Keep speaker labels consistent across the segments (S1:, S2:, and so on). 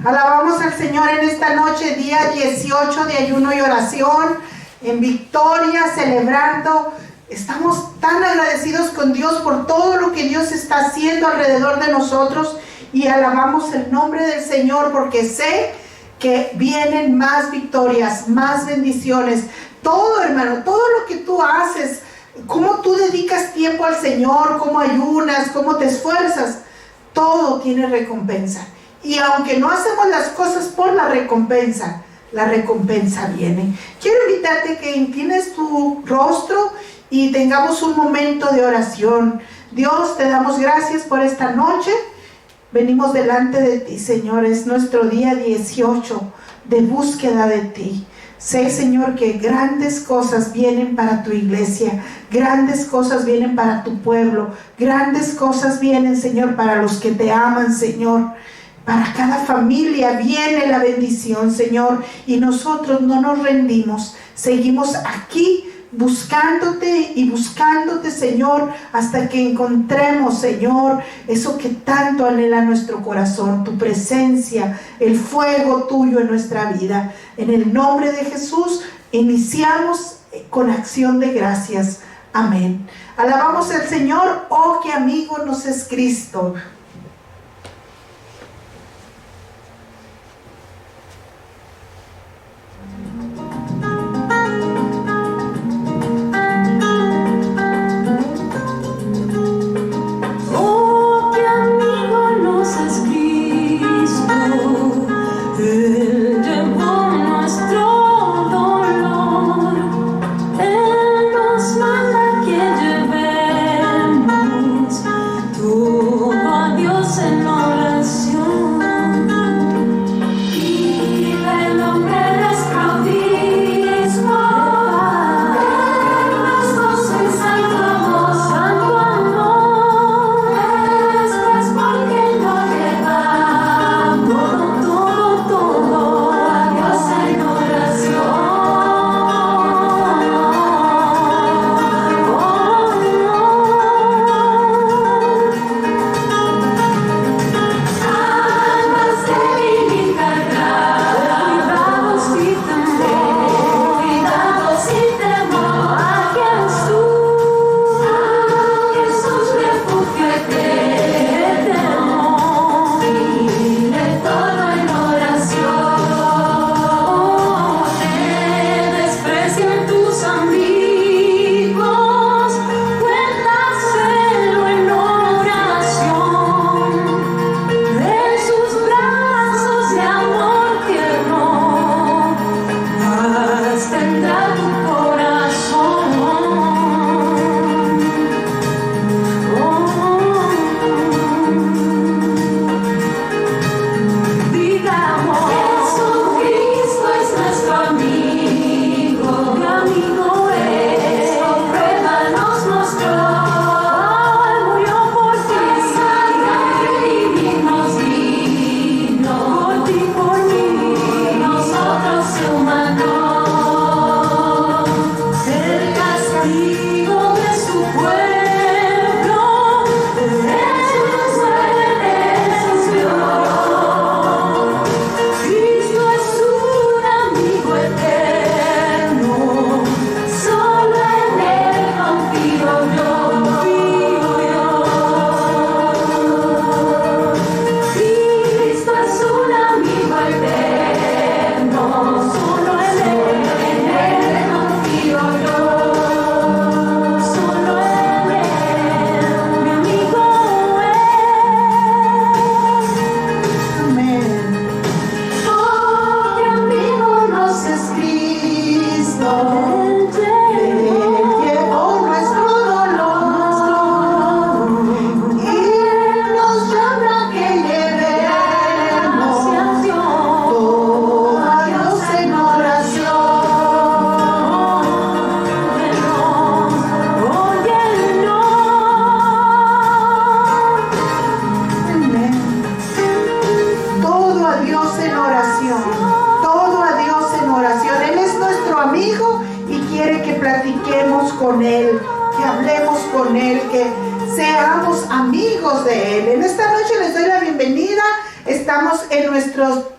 S1: Alabamos al Señor en esta noche, día 18 de ayuno y oración, en victoria, celebrando. Estamos tan agradecidos con Dios por todo lo que Dios está haciendo alrededor de nosotros y alabamos el nombre del Señor porque sé que vienen más victorias, más bendiciones. Todo, hermano, todo lo que tú haces, cómo tú dedicas tiempo al Señor, cómo ayunas, cómo te esfuerzas, todo tiene recompensa. Y aunque no hacemos las cosas por la recompensa viene. Quiero invitarte que inclines tu rostro y tengamos un momento de oración. Dios, te damos gracias por esta noche. Venimos delante de ti, Señor. Es nuestro día 18 de búsqueda de ti. Sé, Señor, que grandes cosas vienen para tu iglesia, grandes cosas vienen para tu pueblo, grandes cosas vienen, Señor, para los que te aman, Señor. Para cada familia viene la bendición, Señor, y nosotros no nos rendimos. Seguimos aquí buscándote y buscándote, Señor, hasta que encontremos, Señor, eso que tanto anhela nuestro corazón, tu presencia, el fuego tuyo en nuestra vida. En el nombre de Jesús, iniciamos con acción de gracias. Amén. Alabamos al Señor. Oh, qué amigo nos es Cristo. con Él, que hablemos con Él, que seamos amigos de Él. En esta noche les doy la bienvenida. Estamos en nuestro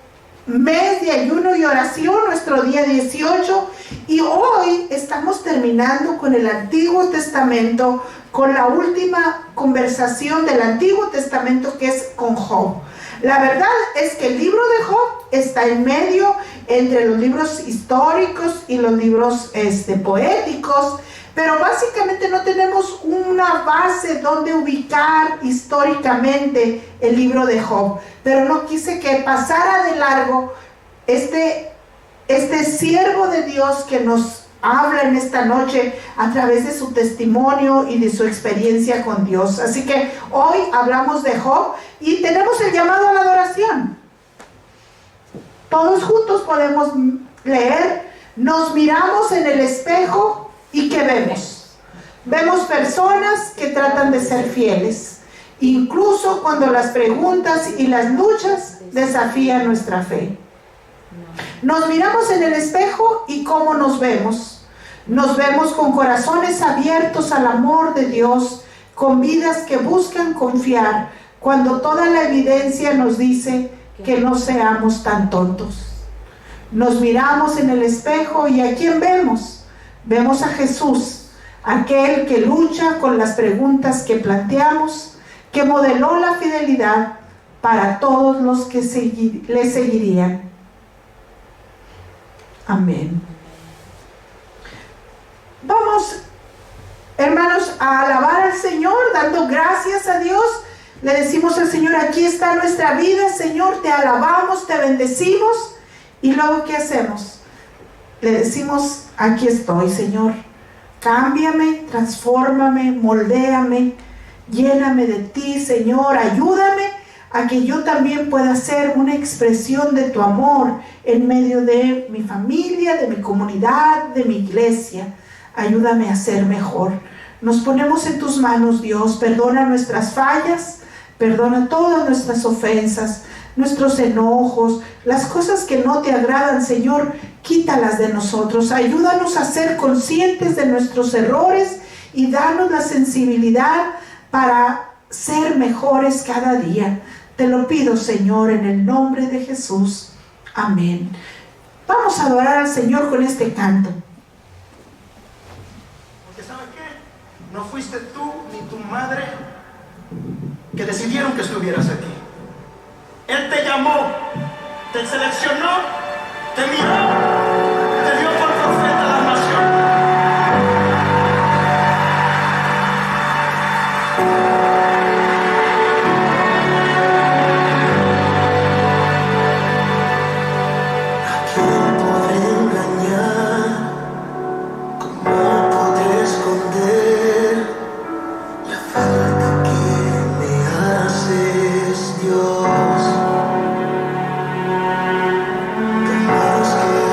S1: mes de ayuno y oración, nuestro día 18, y hoy estamos terminando con el Antiguo Testamento, con la última conversación del Antiguo Testamento, que es con Job. La verdad es que el libro de Job está en medio entre los libros históricos y los libros poéticos, pero básicamente no tenemos una base donde ubicar históricamente el libro de Job. Pero no quise que pasara de largo este siervo de Dios que nos habla en esta noche a través de su testimonio y de su experiencia con Dios. Así que hoy hablamos de Job y tenemos el llamado a la adoración. Todos juntos podemos leer: nos miramos en el espejo y ¿qué vemos? Vemos personas que tratan de ser fieles, incluso cuando las preguntas y las luchas desafían nuestra fe. Nos miramos en el espejo y ¿cómo nos vemos? Nos vemos con corazones abiertos al amor de Dios, con vidas que buscan confiar, cuando toda la evidencia nos dice que no seamos tan tontos. Nos miramos en el espejo y ¿a quién vemos? Vemos a Jesús, aquel que lucha con las preguntas que planteamos, que modeló la fidelidad para todos los que le seguirían. Amén. Vamos, hermanos, a alabar al Señor, dando gracias a Dios. Le decimos al Señor: aquí está nuestra vida, Señor, te alabamos, te bendecimos. Y luego, ¿qué hacemos? Le decimos: aquí estoy, Señor, cámbiame, transfórmame, moldéame, lléname de ti, Señor, ayúdame a que yo también pueda ser una expresión de tu amor en medio de mi familia, de mi comunidad, de mi iglesia. Ayúdame a ser mejor. Nos ponemos en tus manos, Dios. Perdona nuestras fallas, perdona todas nuestras ofensas, nuestros enojos, las cosas que no te agradan, Señor, quítalas de nosotros. Ayúdanos a ser conscientes de nuestros errores y danos la sensibilidad para ser mejores cada día. Te lo pido, Señor, en el nombre de Jesús. Amén. Vamos a adorar al Señor con este canto.
S2: Porque ¿sabe qué? No fuiste tú ni tu madre que decidieron que estuvieras aquí. Él te llamó, te seleccionó, te miró, te dio por profeta a la nación.
S3: Que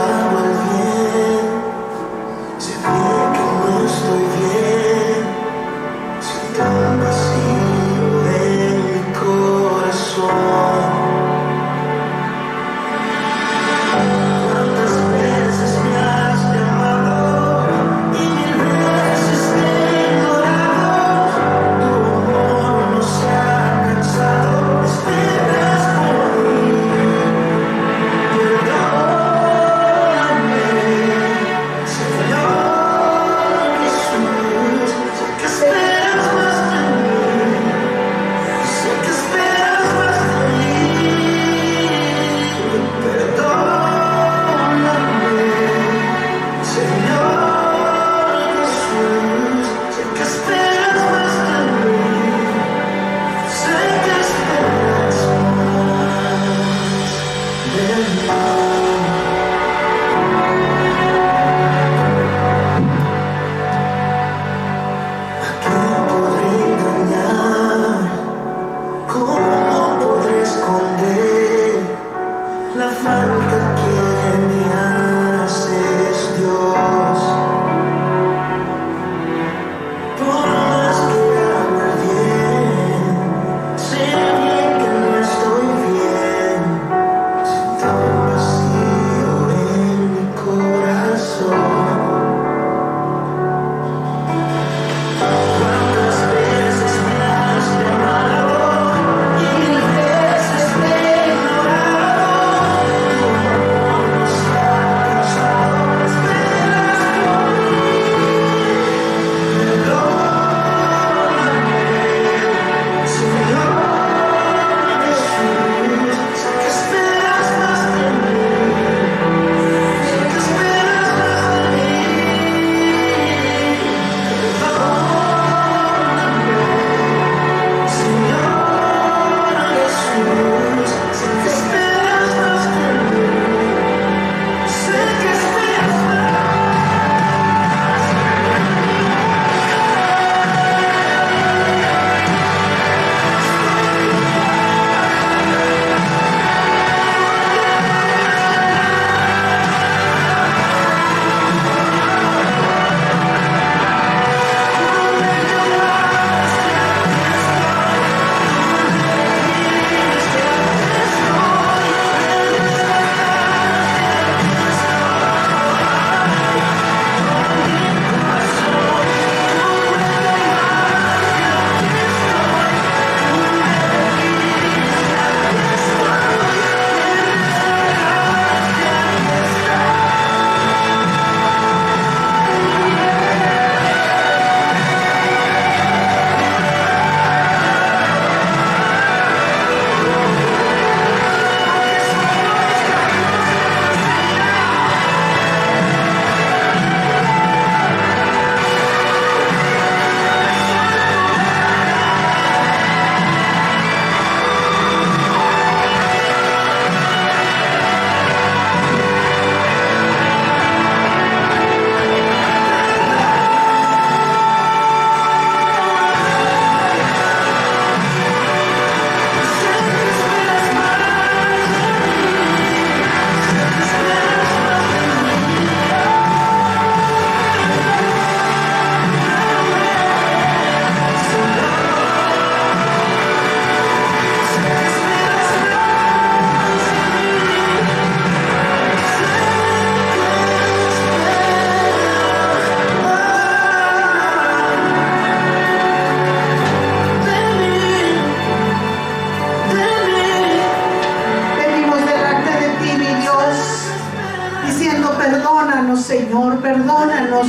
S1: diciendo: perdónanos, Señor, perdónanos.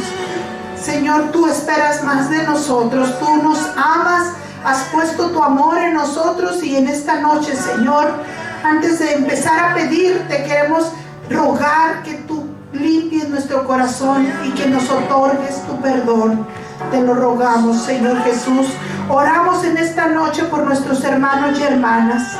S1: Señor, tú esperas más de nosotros, tú nos amas, has puesto tu amor en nosotros, y en esta noche, Señor, antes de empezar a pedirte, queremos rogar que tú limpies nuestro corazón y que nos otorgues tu perdón. Te lo rogamos, Señor Jesús. Oramos en esta noche por nuestros hermanos y hermanas,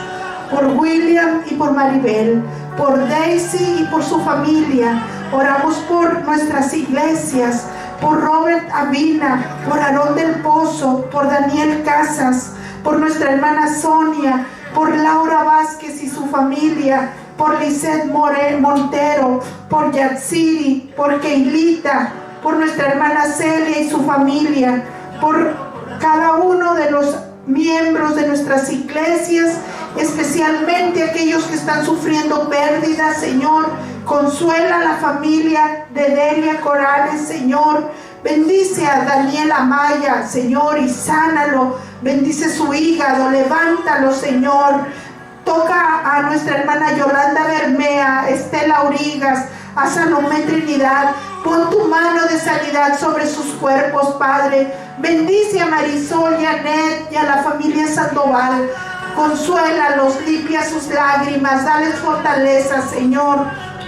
S1: por William y por Maribel, por Daisy y por su familia. Oramos por nuestras iglesias, por Robert Avina, por Aarón del Pozo, por Daniel Casas, por nuestra hermana Sonia, por Laura Vázquez y su familia, por Lisette Montero, por Yatsiri, por Keilita, por nuestra hermana Celia y su familia, por cada uno de los miembros de nuestras iglesias, especialmente aquellos que están sufriendo pérdidas. Señor, consuela a la familia de Delia Corales, Señor. Bendice a Daniel Amaya, Señor, y sánalo. Bendice su hígado, levántalo, Señor. Toca a nuestra hermana Yolanda Bermea, Estela Urigas, a Salomé Trinidad. Pon tu mano de sanidad sobre sus cuerpos, Padre. Bendice a Marisol y a Ned y a la familia Sandoval. Consuélalos, limpia sus lágrimas, dales fortaleza, Señor.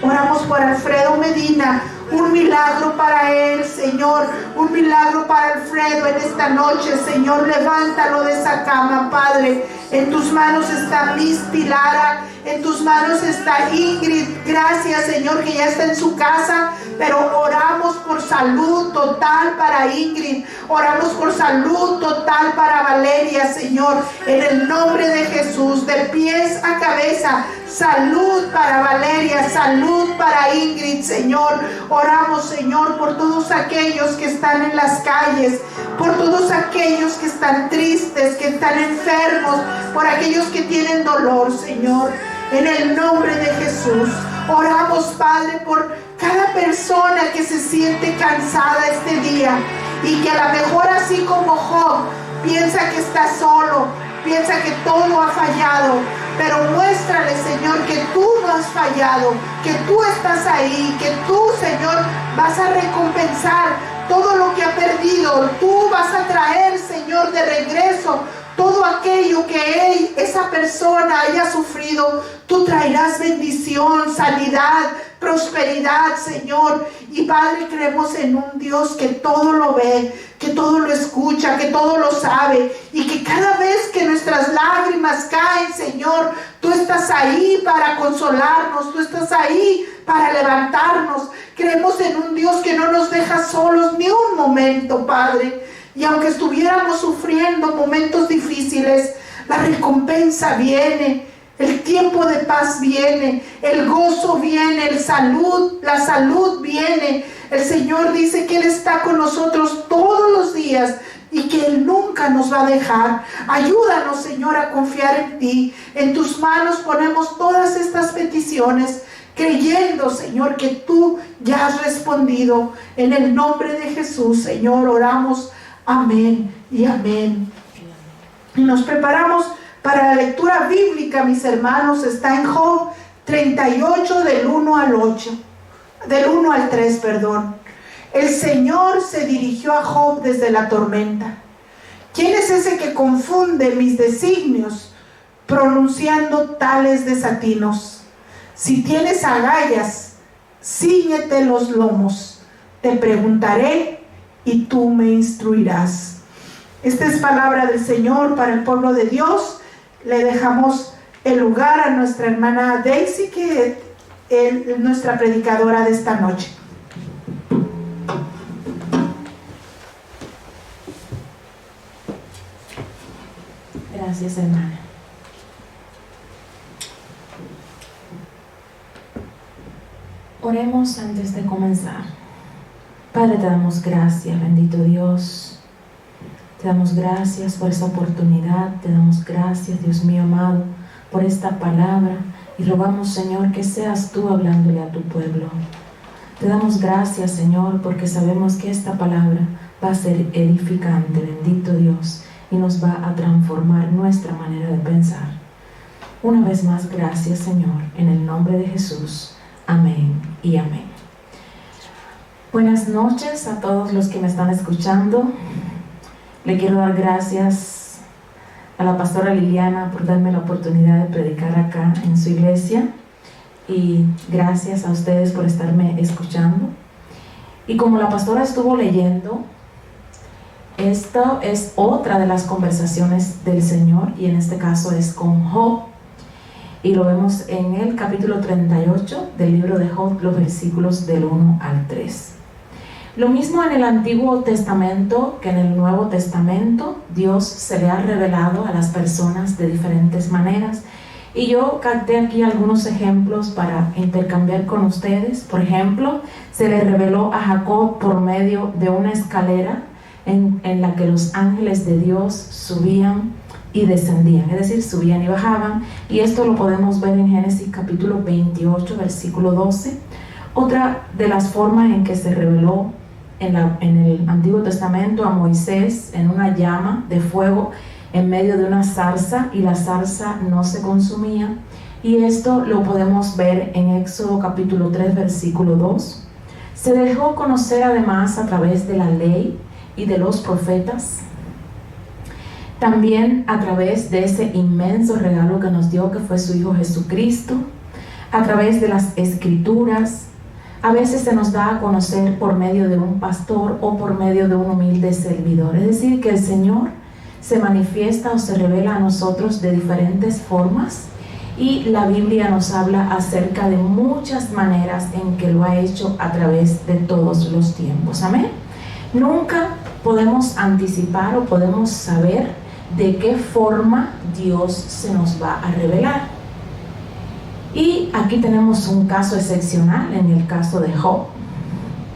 S1: Oramos por Alfredo Medina. Un milagro para él, Señor. Un milagro para Alfredo en esta noche, Señor. Levántalo de esa cama, Padre. En tus manos está Miss Pilara. En tus manos está Ingrid. Gracias, Señor, que ya está en su casa. Pero oramos por salud total para Ingrid. Oramos por salud total para Valeria, Señor. En el nombre de Jesús, de pies a cabeza. Salud para Valeria, salud para Ingrid, Señor. Oramos, Señor, por todos aquellos que están en las calles, por todos aquellos que están tristes, que están enfermos, por aquellos que tienen dolor, Señor. En el nombre de Jesús, oramos, Padre, por cada persona que se siente cansada este día y que a lo mejor, así como Job, piensa que está solo, piensa que todo ha fallado. Pero muéstrale, Señor, que tú no has fallado, que tú estás ahí, que tú, Señor, vas a recompensar todo lo que ha perdido. Tú vas a traer, Señor, de regreso todo aquello que esa persona haya sufrido. Tú traerás bendición, sanidad, prosperidad, Señor. Y Padre, creemos en un Dios que todo lo ve, que todo lo escucha, que todo lo sabe, y que cada vez que nuestras lágrimas caen, Señor, tú estás ahí para consolarnos, tú estás ahí para levantarnos. Creemos en un Dios que no nos deja solos ni un momento, Padre. Y aunque estuviéramos sufriendo momentos difíciles, la recompensa viene, el tiempo de paz viene, el gozo viene, la salud viene. El Señor dice que Él está con nosotros todos los días y que Él nunca nos va a dejar. Ayúdanos, Señor, a confiar en ti. En tus manos ponemos todas estas peticiones, creyendo, Señor, que tú ya has respondido. En el nombre de Jesús, Señor, oramos. Amén y amén. Y nos preparamos para la lectura bíblica, mis hermanos. Está en Job 38 del 1 al 3, perdón. El Señor se dirigió a Job desde la tormenta. ¿Quién es ese que confunde mis designios, pronunciando tales desatinos? Si tienes agallas, cíñete los lomos. Te preguntaré y tú me instruirás. Esta es palabra del Señor para el pueblo de Dios. Le dejamos el lugar a nuestra hermana Daisy, que es nuestra predicadora de esta noche.
S3: Gracias, hermana. Oremos antes de comenzar. Padre, te damos gracias, bendito Dios. Te damos gracias por esta oportunidad. Te damos gracias, Dios mío amado, por esta palabra. Y rogamos, Señor, que seas tú hablándole a tu pueblo. Te damos gracias, Señor, porque sabemos que esta palabra va a ser edificante, bendito Dios, y nos va a transformar nuestra manera de pensar. Una vez más, gracias, Señor, en el nombre de Jesús. Amén y amén. Buenas noches a todos los que me están escuchando. Le quiero dar gracias a la pastora Liliana por darme la oportunidad de predicar acá en su iglesia, y gracias a ustedes por estarme escuchando. Y como la pastora estuvo leyendo, esto es otra de las conversaciones del Señor, y en este caso es con Job, y lo vemos en el capítulo 38 del libro de Job, los versículos del 1 al 3. Lo mismo en el Antiguo Testamento que en el Nuevo Testamento, Dios se le ha revelado a las personas de diferentes maneras, y yo capté aquí algunos ejemplos para intercambiar con ustedes. Por ejemplo, se le reveló a Jacob por medio de una escalera en la que los ángeles de Dios subían y descendían, es decir, subían y bajaban, y esto lo podemos ver en Génesis capítulo 28, versículo 12. Otra de las formas en que se reveló en el Antiguo Testamento a Moisés en una llama de fuego en medio de una zarza, y la zarza no se consumía, y esto lo podemos ver en Éxodo capítulo 3, versículo 2. Se dejó conocer además a través de la ley y de los profetas, también a través de ese inmenso regalo que nos dio, que fue su Hijo Jesucristo, a través de las Escrituras. A veces se nos da a conocer por medio de un pastor o por medio de un humilde servidor. Es decir, que el Señor se manifiesta o se revela a nosotros de diferentes formas, y la Biblia nos habla acerca de muchas maneras en que lo ha hecho a través de todos los tiempos. Amén. Nunca podemos anticipar o podemos saber de qué forma Dios se nos va a revelar. Y aquí tenemos un caso excepcional en el caso de Job.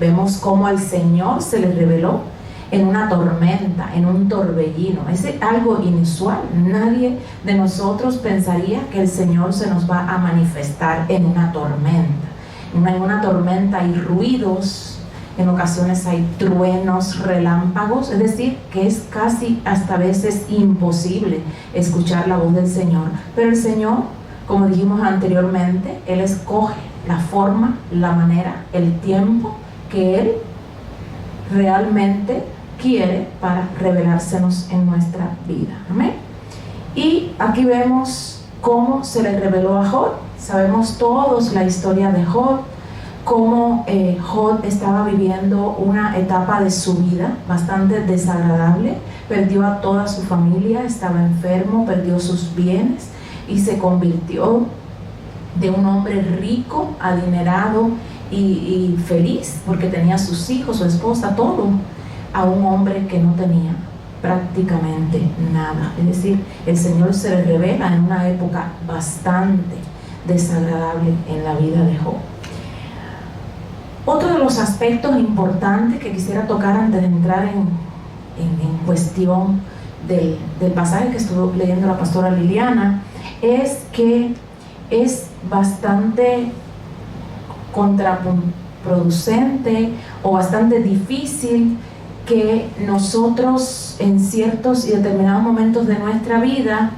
S3: Vemos cómo al Señor se le reveló en una tormenta, en un torbellino. Es algo inusual. Nadie de nosotros pensaría que el Señor se nos va a manifestar en una tormenta. En una tormenta hay ruidos, en ocasiones hay truenos, relámpagos, es decir, que es casi hasta veces imposible escuchar la voz del Señor. Pero el Señor, como dijimos anteriormente, Él escoge la forma, la manera, el tiempo que Él realmente quiere para revelársenos en nuestra vida. Amén. Y aquí vemos cómo se le reveló a Job. Sabemos todos la historia de Job, cómo Job estaba viviendo una etapa de su vida bastante desagradable. Perdió a toda su familia, estaba enfermo, perdió sus bienes y se convirtió de un hombre rico, adinerado y feliz, porque tenía sus hijos, su esposa, todo, a un hombre que no tenía prácticamente nada. Es decir, el Señor se le revela en una época bastante desagradable en la vida de Job. Otro de los aspectos importantes que quisiera tocar antes de entrar en cuestión del pasaje que estuvo leyendo la pastora Liliana, es que es bastante contraproducente o bastante difícil que nosotros en ciertos y determinados momentos de nuestra vida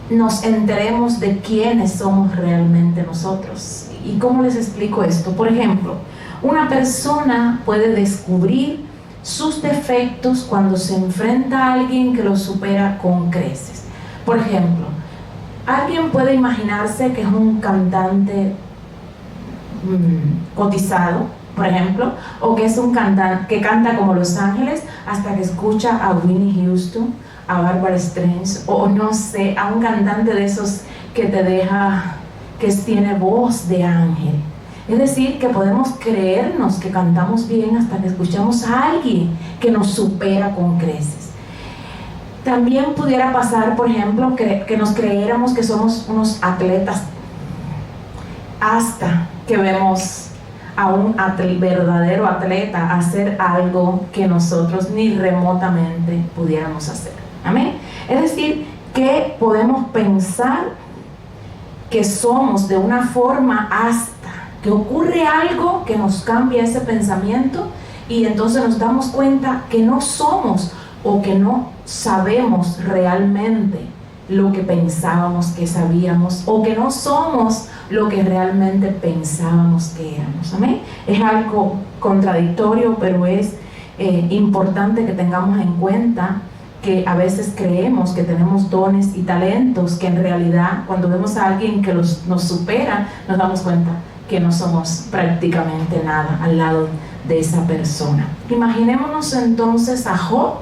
S3: nos enteremos de quiénes somos realmente nosotros. ¿Y cómo les explico esto? Por ejemplo, una persona puede descubrir sus defectos cuando se enfrenta a alguien que los supera con creces. Por ejemplo, alguien puede imaginarse que es un cantante cotizado, por ejemplo, o que es un cantante que canta como Los Ángeles, hasta que escucha a Whitney Houston, a Barbara Streisand, o no sé, a un cantante de esos que te deja, que tiene voz de ángel. Es decir, que podemos creernos que cantamos bien hasta que escuchamos a alguien que nos supera con creces. También pudiera pasar, por ejemplo, que nos creyéramos que somos unos atletas hasta que vemos a un verdadero atleta hacer algo que nosotros ni remotamente pudiéramos hacer. Amén. Es decir, que podemos pensar que somos de una forma hasta que ocurre algo que nos cambia ese pensamiento, y entonces nos damos cuenta que no somos o que no sabemos realmente lo que pensábamos que sabíamos, o que no somos lo que realmente pensábamos que éramos. Amén. Es algo contradictorio, pero es importante que tengamos en cuenta que a veces creemos que tenemos dones y talentos, que en realidad cuando vemos a alguien que nos supera, nos damos cuenta que no somos prácticamente nada al lado de esa persona. Imaginémonos entonces a Job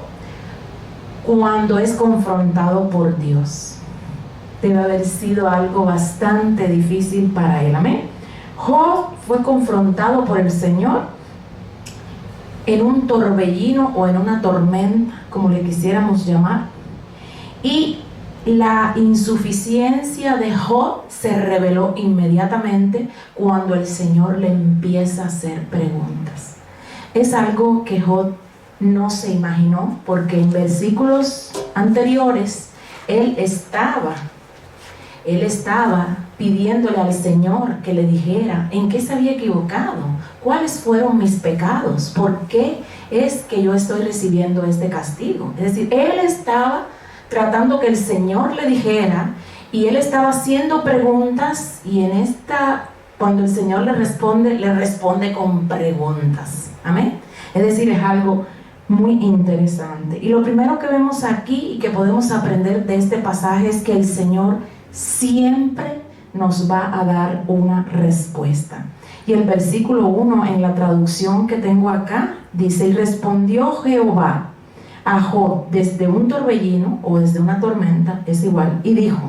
S3: cuando es confrontado por Dios. Debe haber sido algo bastante difícil para él. Amén. Job fue confrontado por el Señor en un torbellino o en una tormenta, como le quisiéramos llamar, y la insuficiencia de Job se reveló inmediatamente cuando el Señor le empieza a hacer preguntas. Es algo que Job no se imaginó, porque en versículos anteriores él estaba pidiéndole al Señor que le dijera en qué se había equivocado, cuáles fueron mis pecados, por qué es que yo estoy recibiendo este castigo. Es decir, él estaba tratando que el Señor le dijera, y él estaba haciendo preguntas, y cuando el Señor le responde con preguntas. Amén. Es decir, es algo muy interesante. Y lo primero que vemos aquí y que podemos aprender de este pasaje es que el Señor siempre nos va a dar una respuesta. Y el versículo 1 en la traducción que tengo acá dice: y respondió Jehová a Job desde un torbellino o desde una tormenta, es igual, y dijo.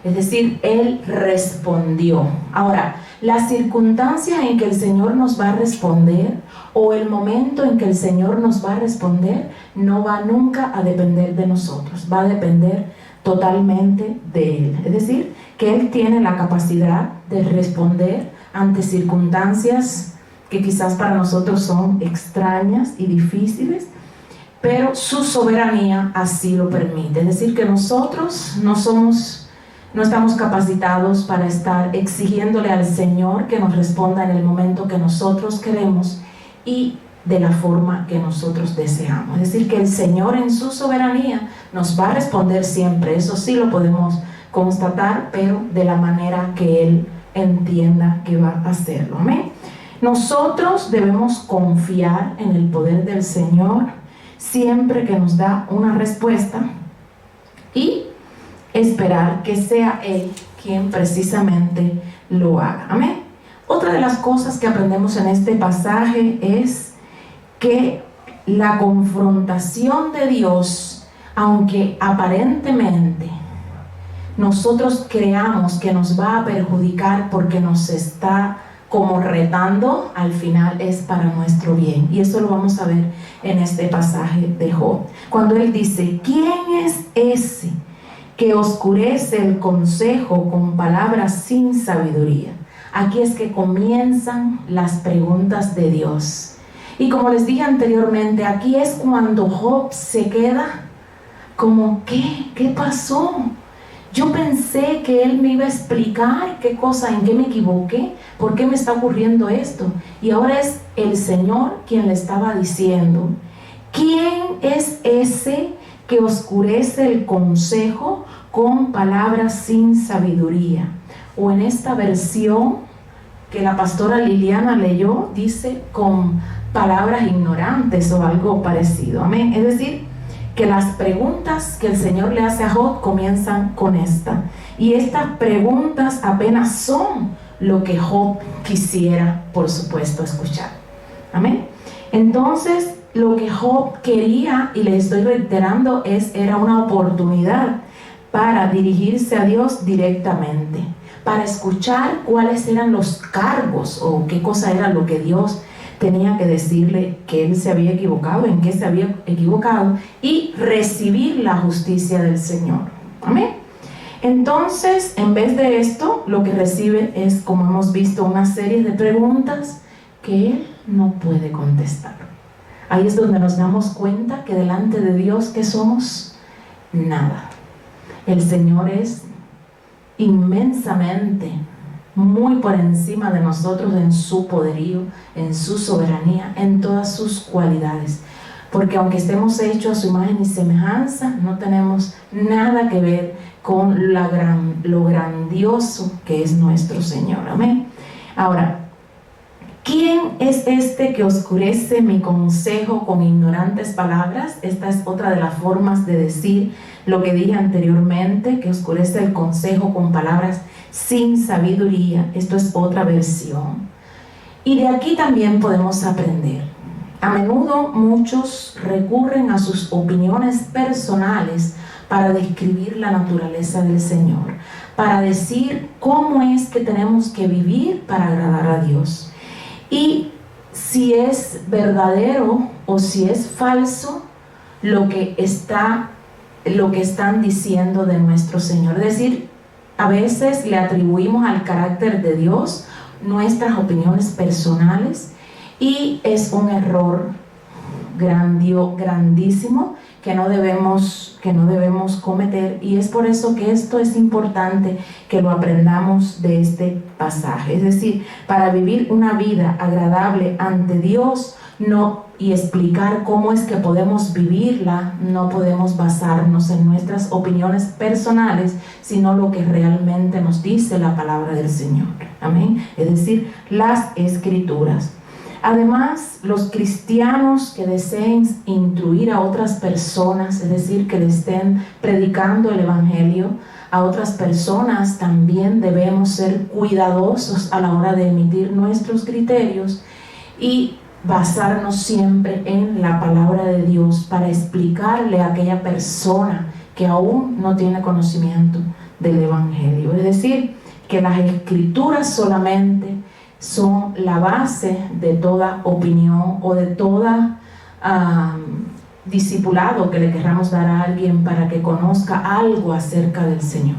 S3: Es decir, él respondió. Ahora, las circunstancias en que el Señor nos va a responder, o el momento en que el Señor nos va a responder, no va nunca a depender de nosotros, va a depender totalmente de Él. Es decir, que Él tiene la capacidad de responder ante circunstancias que quizás para nosotros son extrañas y difíciles, pero su soberanía así lo permite. Es decir, que nosotros no estamos capacitados para estar exigiéndole al Señor que nos responda en el momento que nosotros queremos y de la forma que nosotros deseamos. Es decir, que el Señor en su soberanía nos va a responder siempre. Eso sí lo podemos constatar, pero de la manera que Él entienda que va a hacerlo. Amén. Nosotros debemos confiar en el poder del Señor siempre que nos da una respuesta y esperar que sea Él quien precisamente lo haga. Amén. Otra de las cosas que aprendemos en este pasaje es que la confrontación de Dios, aunque aparentemente nosotros creamos que nos va a perjudicar porque nos está como retando, al final es para nuestro bien. Y eso lo vamos a ver en este pasaje de Job. Cuando él dice: ¿quién es ese que oscurece el consejo con palabras sin sabiduría? Aquí es que comienzan las preguntas de Dios. Y como les dije anteriormente, aquí es cuando Job se queda como: ¿qué pasó? Yo pensé que él me iba a explicar qué cosa, en qué me equivoqué, por qué me está ocurriendo esto. Y ahora es el Señor quien le estaba diciendo: ¿quién es ese que oscurece el consejo con palabras sin sabiduría? O en esta versión que la pastora Liliana leyó, dice con palabras ignorantes o algo parecido. Amén. Es decir, que las preguntas que el Señor le hace a Job comienzan con esta. Y estas preguntas apenas son lo que Job quisiera, por supuesto, escuchar. Amén. Entonces, lo que Job quería, y le estoy reiterando, era una oportunidad para dirigirse a Dios directamente, para escuchar cuáles eran los cargos o qué cosa era lo que Dios tenía que decirle, que él se había equivocado, en qué se había equivocado, y recibir la justicia del Señor. Amén. Entonces, en vez de esto, lo que recibe es, como hemos visto, una serie de preguntas que él no puede contestar. Ahí es donde nos damos cuenta que delante de Dios, ¿qué somos? Nada. El Señor es inmensamente muy por encima de nosotros en su poderío, en su soberanía, en todas sus cualidades. Porque aunque estemos hechos a su imagen y semejanza, no tenemos nada que ver con lo grandioso que es nuestro Señor. Amén. Ahora, ¿quién es este que oscurece mi consejo con ignorantes palabras? Esta es otra de las formas de decir lo que dije anteriormente, que oscurece el consejo con palabras sin sabiduría. Esto es otra versión. Y de aquí también podemos aprender. A menudo muchos recurren a sus opiniones personales para describir la naturaleza del Señor, para decir cómo es que tenemos que vivir para agradar a Dios. Y si es verdadero o si es falso lo que están diciendo de nuestro Señor. Es decir, a veces le atribuimos al carácter de Dios nuestras opiniones personales y es un error grandísimo que no debemos cometer, y es por eso que esto es importante que lo aprendamos de este pasaje. Es decir, para vivir una vida agradable ante Dios y explicar cómo es que podemos vivirla, no podemos basarnos en nuestras opiniones personales, sino lo que realmente nos dice la palabra del Señor. Amén. Es decir, las Escrituras. Además, los cristianos que deseen instruir a otras personas, es decir, que le estén predicando el Evangelio a otras personas, también debemos ser cuidadosos a la hora de emitir nuestros criterios y basarnos siempre en la palabra de Dios para explicarle a aquella persona que aún no tiene conocimiento del Evangelio. Es decir, que las Escrituras solamente son la base de toda opinión o de toda discipulado que le queramos dar a alguien para que conozca algo acerca del Señor.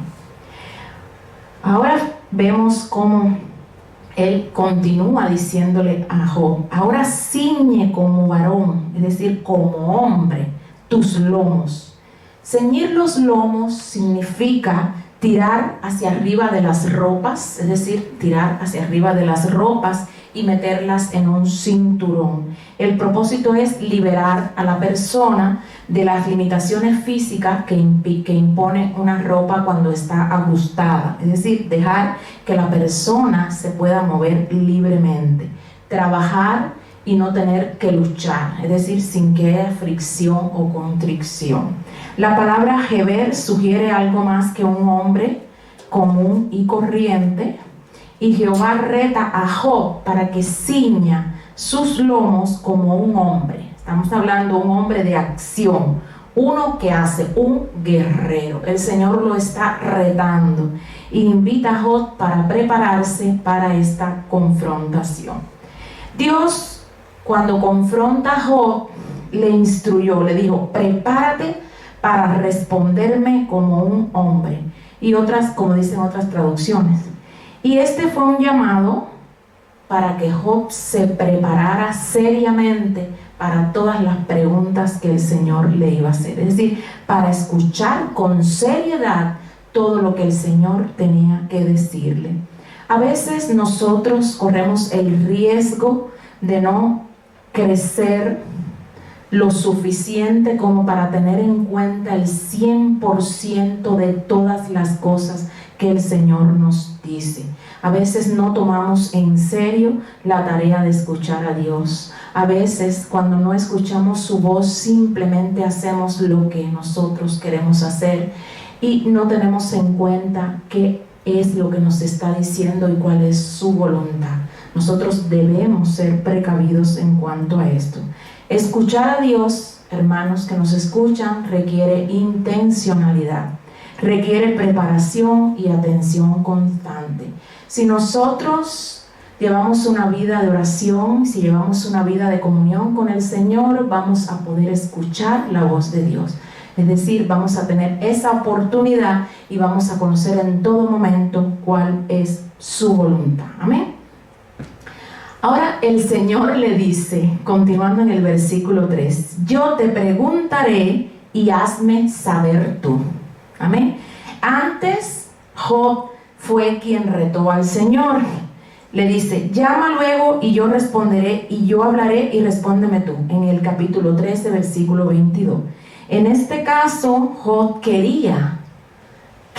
S3: Ahora vemos cómo él continúa diciéndole a Job: ahora ciñe como varón, es decir, como hombre, tus lomos. Ceñir los lomos significa tirar hacia arriba de las ropas, es decir, tirar hacia arriba de las ropas y meterlas en un cinturón. El propósito es liberar a la persona de las limitaciones físicas que impone una ropa cuando está ajustada, es decir, dejar que la persona se pueda mover libremente, trabajar y no tener que luchar, es decir, sin que haya fricción o constricción. La palabra Heber sugiere algo más que un hombre común y corriente, y Jehová reta a Job para que ciña sus lomos como un hombre. Estamos hablando de un hombre de acción, uno que hace, un guerrero. El Señor lo está retando e invita a Job para prepararse para esta confrontación. Dios, cuando confronta a Job, le instruyó, le dijo: prepárate para responderme como un hombre. Y otras, como dicen otras traducciones. Y este fue un llamado para que Job se preparara seriamente para todas las preguntas que el Señor le iba a hacer. Es decir, para escuchar con seriedad todo lo que el Señor tenía que decirle. A veces nosotros corremos el riesgo de no crecer lo suficiente como para tener en cuenta el 100% de todas las cosas que el Señor nos dice. A veces no tomamos en serio la tarea de escuchar a Dios. A veces, cuando no escuchamos su voz, simplemente hacemos lo que nosotros queremos hacer y no tenemos en cuenta qué es lo que nos está diciendo y cuál es su voluntad. Nosotros debemos ser precavidos en cuanto a esto. Escuchar a Dios, hermanos que nos escuchan, requiere intencionalidad, requiere preparación y atención constante. Si nosotros llevamos una vida de oración, si llevamos una vida de comunión con el Señor, vamos a poder escuchar la voz de Dios. Es decir, vamos a tener esa oportunidad y vamos a conocer en todo momento cuál es su voluntad. Amén. Ahora el Señor le dice, continuando en el versículo 3, yo te preguntaré y hazme saber tú. Amén. Antes Job fue quien retó al Señor. Le dice, llama luego y yo responderé, y yo hablaré y respóndeme tú. En el capítulo 13, versículo 22. En este caso, Job quería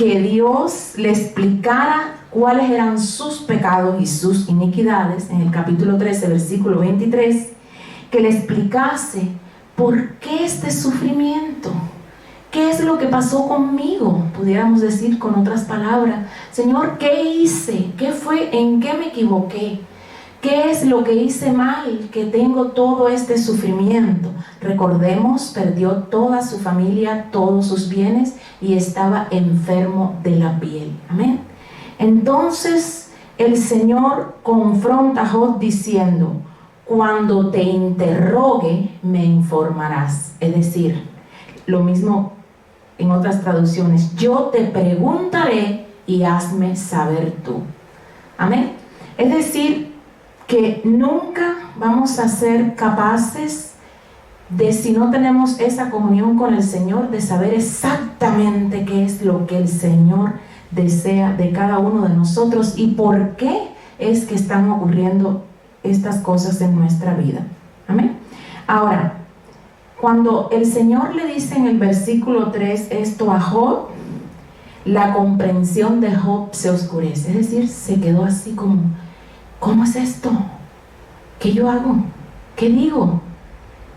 S3: que Dios le explicara cuáles eran sus pecados y sus iniquidades, en el capítulo 13, versículo 23, que le explicase por qué este sufrimiento, qué es lo que pasó conmigo, pudiéramos decir con otras palabras. Señor, ¿qué hice? ¿Qué fue? ¿En qué me equivoqué? ¿Qué es lo que hice mal que tengo todo este sufrimiento? Recordemos, perdió toda su familia, todos sus bienes y estaba enfermo de la piel. Amén. Entonces el Señor confronta a Job diciendo: cuando te interrogue me informarás. Es decir, lo mismo en otras traducciones: yo te preguntaré y hazme saber tú. Amén. Es decir, que nunca vamos a ser capaces de, si no tenemos esa comunión con el Señor, de saber exactamente qué es lo que el Señor desea de cada uno de nosotros y por qué es que están ocurriendo estas cosas en nuestra vida. Amén. Ahora, cuando el Señor le dice en el versículo 3 esto a Job, la comprensión de Job se oscurece. Es decir, se quedó así como: ¿cómo es esto? ¿Qué yo hago? ¿Qué digo?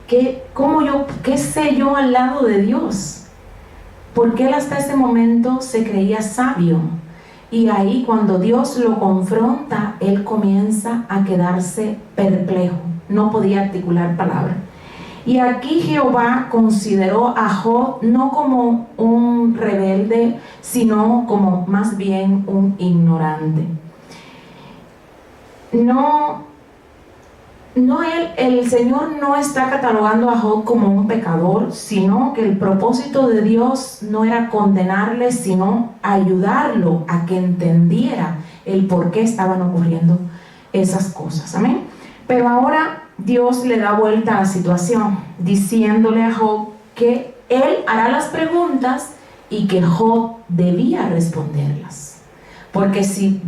S3: ¿Qué sé yo al lado de Dios? Porque él hasta ese momento se creía sabio. Y ahí, cuando Dios lo confronta, él comienza a quedarse perplejo. No podía articular palabra. Y aquí Jehová consideró a Job no como un rebelde, sino como más bien un ignorante. El Señor no está catalogando a Job como un pecador, sino que el propósito de Dios no era condenarle, sino ayudarlo a que entendiera el por qué estaban ocurriendo esas cosas. Amén. Pero ahora Dios le da vuelta a la situación, diciéndole a Job que él hará las preguntas y que Job debía responderlas. Porque si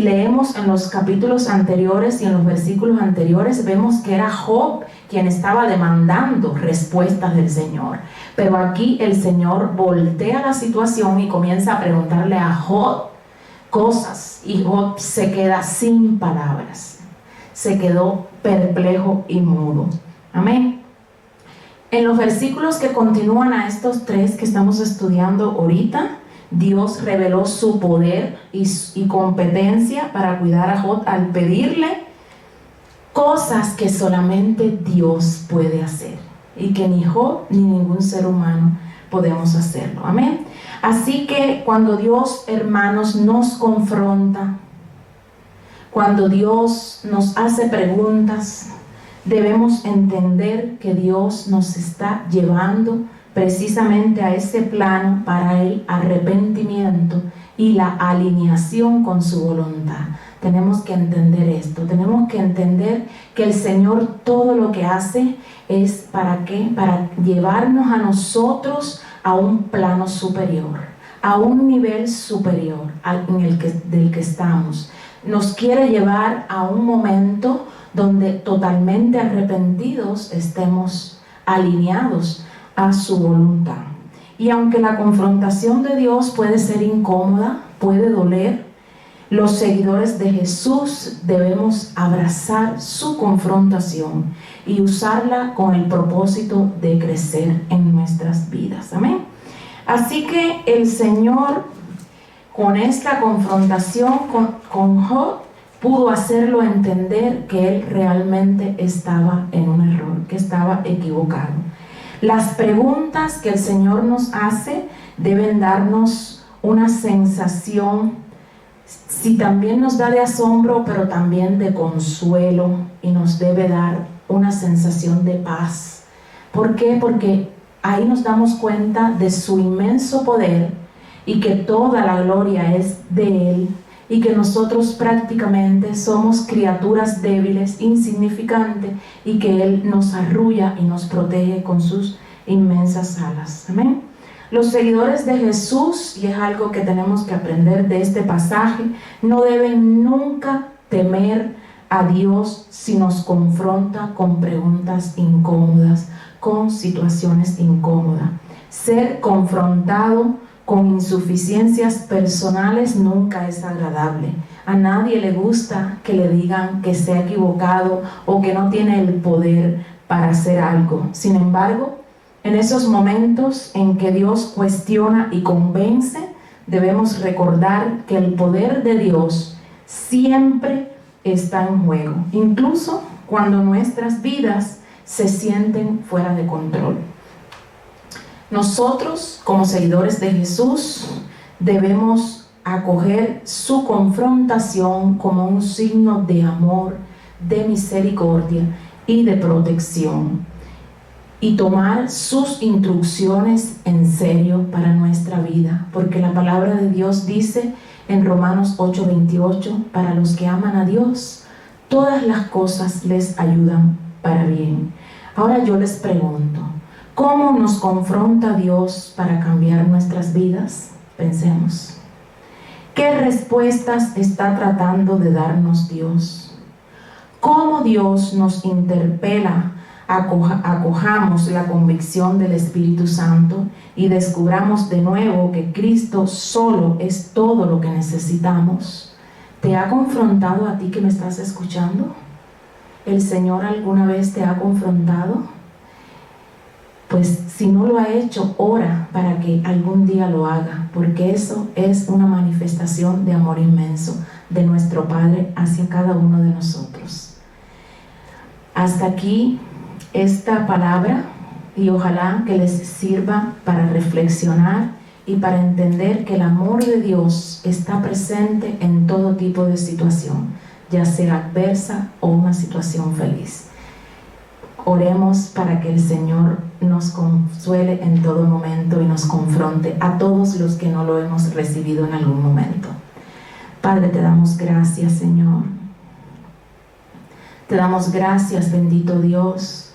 S3: leemos en los capítulos anteriores y en los versículos anteriores, vemos que era Job quien estaba demandando respuestas del Señor. Pero aquí el Señor voltea la situación y comienza a preguntarle a Job cosas, y Job se queda sin palabras. Se quedó perplejo y mudo. Amén. En los versículos que continúan a estos 3 que estamos estudiando ahorita, Dios reveló su poder y competencia para cuidar a Job al pedirle cosas que solamente Dios puede hacer y que ni Job ni ningún ser humano podemos hacerlo. Amén. Así que cuando Dios, hermanos, nos confronta, cuando Dios nos hace preguntas, debemos entender que Dios nos está llevando precisamente a ese plano para el arrepentimiento y la alineación con su voluntad. Tenemos que entender esto, tenemos que entender que el Señor todo lo que hace es ¿para qué? Para llevarnos a nosotros a un plano superior, a un nivel superior del que estamos. Nos quiere llevar a un momento donde totalmente arrepentidos estemos alineados a su voluntad. Y aunque la confrontación de Dios puede ser incómoda, puede doler, los seguidores de Jesús debemos abrazar su confrontación y usarla con el propósito de crecer en nuestras vidas. Amén. Así que el Señor, con esta confrontación con Job, pudo hacerlo entender que él realmente estaba en un error, que estaba equivocado. Las preguntas que el Señor nos hace deben darnos una sensación, si también nos da de asombro, pero también de consuelo, y nos debe dar una sensación de paz. ¿Por qué? Porque ahí nos damos cuenta de su inmenso poder y que toda la gloria es de Él, y que nosotros prácticamente somos criaturas débiles, insignificantes, y que Él nos arrulla y nos protege con sus inmensas alas. Amén. Los seguidores de Jesús, y es algo que tenemos que aprender de este pasaje, no deben nunca temer a Dios si nos confronta con preguntas incómodas, con situaciones incómodas. Ser confrontado con insuficiencias personales nunca es agradable. A nadie le gusta que le digan que se ha equivocado o que no tiene el poder para hacer algo. Sin embargo, en esos momentos en que Dios cuestiona y convence, debemos recordar que el poder de Dios siempre está en juego, incluso cuando nuestras vidas se sienten fuera de control. Nosotros, como seguidores de Jesús, debemos acoger su confrontación como un signo de amor, de misericordia y de protección, y tomar sus instrucciones en serio para nuestra vida, porque la palabra de Dios dice en Romanos 8:28, para los que aman a Dios, todas las cosas les ayudan para bien. Ahora yo les pregunto, ¿cómo nos confronta Dios para cambiar nuestras vidas? Pensemos. ¿Qué respuestas está tratando de darnos Dios? ¿Cómo Dios nos interpela? Acojamos la convicción del Espíritu Santo y descubramos de nuevo que Cristo solo es todo lo que necesitamos. ¿Te ha confrontado a ti que me estás escuchando? ¿El Señor alguna vez te ha confrontado? Pues si no lo ha hecho, ora para que algún día lo haga, porque eso es una manifestación de amor inmenso de nuestro Padre hacia cada uno de nosotros. Hasta aquí esta palabra, y ojalá que les sirva para reflexionar y para entender que el amor de Dios está presente en todo tipo de situación, ya sea adversa o una situación feliz. Oremos para que el Señor nos consuele en todo momento y nos confronte a todos los que no lo hemos recibido en algún momento. Padre, te damos gracias, Señor. Te damos gracias, bendito Dios,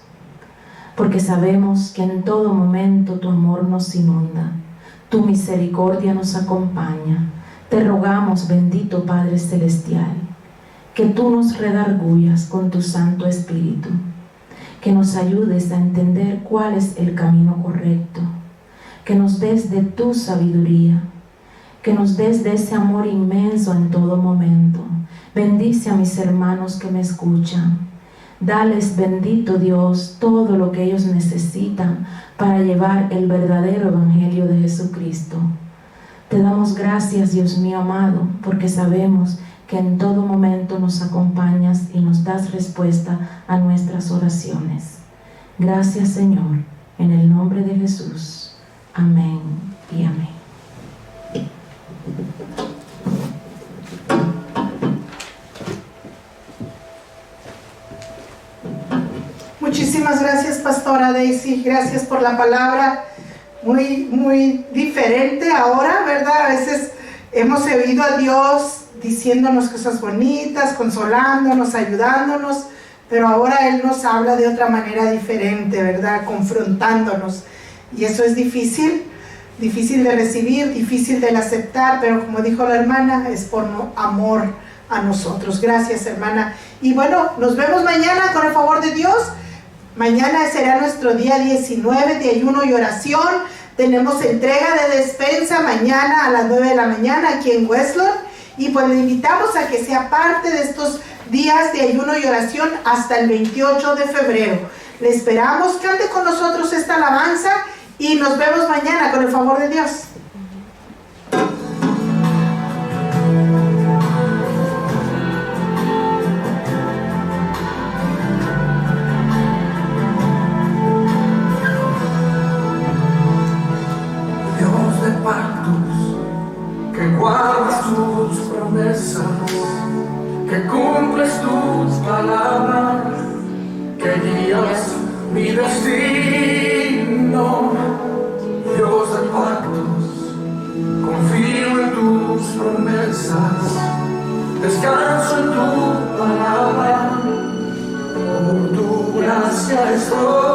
S3: porque sabemos que en todo momento tu amor nos inunda, tu misericordia nos acompaña. Te rogamos, bendito Padre Celestial, que tú nos redargullas con tu Santo Espíritu, que nos ayudes a entender cuál es el camino correcto, que nos des de tu sabiduría, que nos des de ese amor inmenso en todo momento. Bendice a mis hermanos que me escuchan. Dales, bendito Dios, todo lo que ellos necesitan para llevar el verdadero evangelio de Jesucristo. Te damos gracias, Dios mío amado, porque sabemos que en todo momento nos acompañas y nos das respuesta a nuestras oraciones. Gracias, Señor, en el nombre de Jesús. Amén y amén.
S1: Muchísimas gracias, Pastora Daisy. Gracias por la palabra. Muy diferente ahora, ¿verdad? A veces hemos oído a Dios diciéndonos cosas bonitas, consolándonos, ayudándonos, pero ahora Él nos habla de otra manera diferente, ¿verdad? Confrontándonos. Y eso es difícil de recibir, difícil de aceptar, pero como dijo la hermana, es por amor a nosotros. Gracias, hermana. Y bueno, nos vemos mañana con el favor de Dios. Mañana será nuestro día 19 de ayuno y oración. Tenemos entrega de despensa mañana a las 9 de la mañana aquí en Westlawn. Y pues le invitamos a que sea parte de estos días de ayuno y oración hasta el 28 de febrero. Le esperamos, cante con nosotros esta alabanza y nos vemos mañana con el favor de Dios.
S4: Guardas tus promesas, que cumples tus palabras, que guías mi destino. Dios de pactos, confío en tus promesas, descanso en tu palabra, por tu gracia estoy.